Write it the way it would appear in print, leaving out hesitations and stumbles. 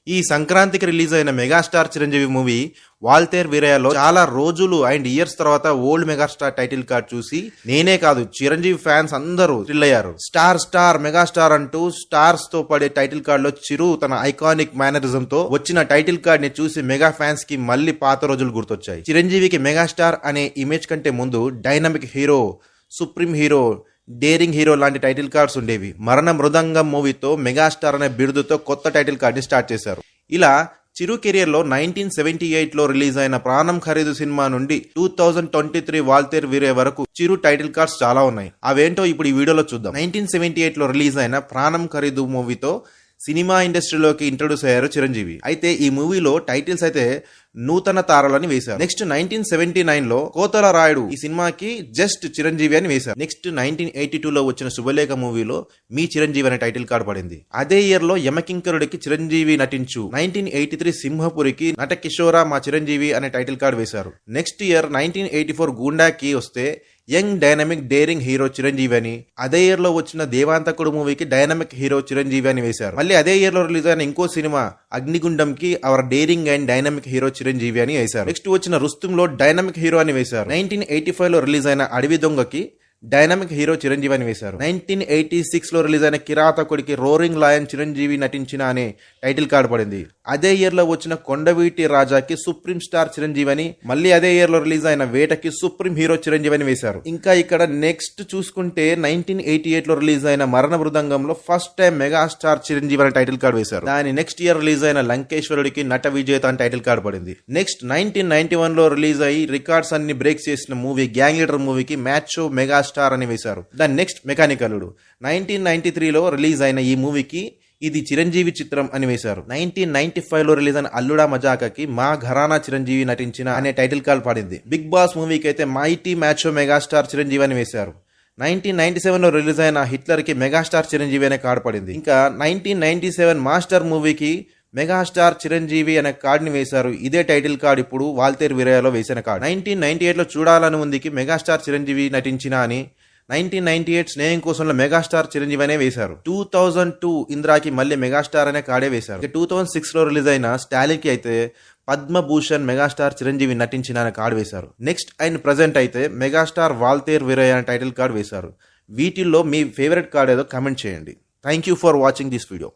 ఈ సంక్రాంతికి రిలీజ్ అయిన మెగాస్టార్ చిరంజీవి మూవీ వాల్తేర్ వీరయ్యలో చాలా రోజులు అండ్ ఇయర్స్ తర్వాత ఓల్డ్ మెగాస్టార్ టైటిల్ కార్డ్ చూసి నేనే కాదు చిరంజీవి ఫ్యాన్స్ అందరూ థ్రిల్ అయ్యారు. స్టార్ స్టార్ మెగాస్టార్ అంటూ స్టార్స్ తో పడే టైటిల్ కార్డ్ లో చిరు తన ఐకానిక్ మేనరిజం తో వచ్చిన టైటిల్ కార్డ్ ని చూసి మెగా ఫ్యాన్స్ కి మళ్ళీ పాత రోజులు గుర్తొచ్చాయి. చిరంజీవికి మెగాస్టార్ అనే ఇమేజ్ కంటే ముందు dynamic hero, supreme hero, daring hero లాంటి టైటిల్ కార్డ్స్ ఉండేవి. మరణ మృదంగం మూవీతో మెగాస్టార్ అనే బిరుదుతో కొత్త టైటిల్ కార్డ్ ని స్టార్ట్ చేశారు. ఇలా చిరు కెరియర్ లో 1978 లో రిలీజ్ అయిన ప్రాణం ఖరీదు సినిమా నుండి 2023 వాల్తేర్ వీరే వరకు చిరు టైటిల్ కార్డ్స్ చాలా ఉన్నాయి. అవేంటో ఇప్పుడు ఈ వీడియోలో చూద్దాం. 1978 లో రిలీజ్ అయిన ప్రాణం ఖరీదు మూవీతో సినిమా ఇండస్ట్రీలోకి ఇంట్రొడ్యూస్ అయ్యారు చిరంజీవి. అయితే ఈ మూవీలో టైటిల్స్ అయితే నూతన తారలని వేశారు. నెక్స్ట్ 1979 లో కోతల రాయుడు ఈ సినిమాకి జస్ట్ చిరంజీవి అని వేశారు. నెక్స్ట్ 1982 లో వచ్చిన శుభలేఖ మూవీలో మీ చిరంజీవి అనే టైటిల్ కార్డ్ పడింది. అదే ఇయర్ లో యమకింకరుడికి చిరంజీవి నటించు, 1983 సింహపురికి నట కిషోర మా చిరంజీవి అనే టైటిల్ కార్డ్ వేశారు. నెక్స్ట్ ఇయర్ 1984 గూండాకి వస్తే young dynamic daring hero Chiranjeevi అని, అదే ఇయర్ లో వచ్చిన దేవాంతకుడు మూవీకి డైనమిక్ హీరో చిరంజీవి అని వేశారు. మళ్ళీ అదే ఇయర్ లో రిలీజ్ అయిన ఇంకో సినిమా అగ్నిగుండంకి our daring and dynamic hero Chiranjeevi అని వేశారు. నెక్స్ట్ వచ్చిన రుస్తుంలో డైనమిక్ హీరో అని వేశారు. 1985 లో రిలీజ్ అయిన అడవి దొంగకి డైనమిక్ హీరో చిరంజీవి అని వేశారు. 1986 లో రిలీజ్ అయిన కిరాతకుడికి రోరింగ్ లాయన్ చిరంజీవి నటించిన అనే టైటిల్ కార్డ్ పడింది. అదే ఇయర్ లో వచ్చిన కొండవీటి రాజాకి సుప్రీం స్టార్ చిరంజీవి అని, మళ్ళీ అదే ఇయర్ లో రిలీజ్ అయిన వేటకి సుప్రీం హీరో చిరంజీవి అని వేశారు. ఇంకా ఇక్కడ నెక్స్ట్ చూసుకుంటే 1988 లో రిలీజ్ అయిన మరణ మృదంగంలో ఫస్ట్ టైం మెగాస్టార్ చిరంజీవి అనే టైటిల్ కార్డ్ వేశారు. దాని నెక్స్ట్ ఇయర్ రిలీజ్ అయిన లంకేశ్వరుడికి నట విజేత అని టైటిల్ కార్డ్ పడింది. నెక్స్ట్ 1991 లో రిలీజ్ అయ్యి రికార్డ్స్ అన్ని బ్రేక్ చేసిన మూవీ గ్యాంగ్ లీడర్ మూవీకి మ్యాచో మెగాస్టార్ అని వేశారు. దాని నెక్స్ట్ మెకానికలుడు 1993 లో రిలీజ్ అయిన ఈ మూవీకి ఇది చిరంజీవి చిత్రం అని వేశారు. 1995 లో రిలీజ్ అయిన అల్లుడా మజాకకి మా ఘరానా చిరంజీవి నటించిన అనే టైటిల్ కార్డ్ పడింది. బిగ్ బాస్ మూవీకి అయితే మైటీ మ్యాచో మెగాస్టార్ చిరంజీవి అని వేశారు. 1997 లో రిలీజ్ అయిన హిట్లర్ కి మెగాస్టార్ చిరంజీవి అనే కార్డ్ పడింది. ఇంకా 1997 మాస్టర్ మూవీకి మెగాస్టార్ చిరంజీవి అనే కార్డ్ ని వేశారు. ఇదే టైటిల్ కార్డ్ ఇప్పుడు వాల్తేర్ వీరయ్యలో వేసిన కార్డ్. 1998 లో చూడాలని ఉందికి మెగాస్టార్ చిరంజీవి నటించిన అని, 1998 స్నేహం కోసంలో మెగాస్టార్ చిరంజీవి అనే వేశారు. 2002 ఇంద్రాకి మళ్ళీ మెగాస్టార్ అనే కార్డే వేశారు. 2006 లో రిలీజ్ అయిన స్టాలిన్ కి అయితే పద్మభూషణ్ మెగాస్టార్ చిరంజీవి నటించిన అనే కార్డు వేశారు. నెక్స్ట్ అండ్ ప్రజెంట్ అయితే మెగాస్టార్ వాల్తేర్ వీరయ్య అనే టైటిల్ కార్డ్ వేశారు. వీటిల్లో మీ ఫేవరెట్ కార్డ్ ఏదో కామెంట్ చేయండి. Thank you for watching this video.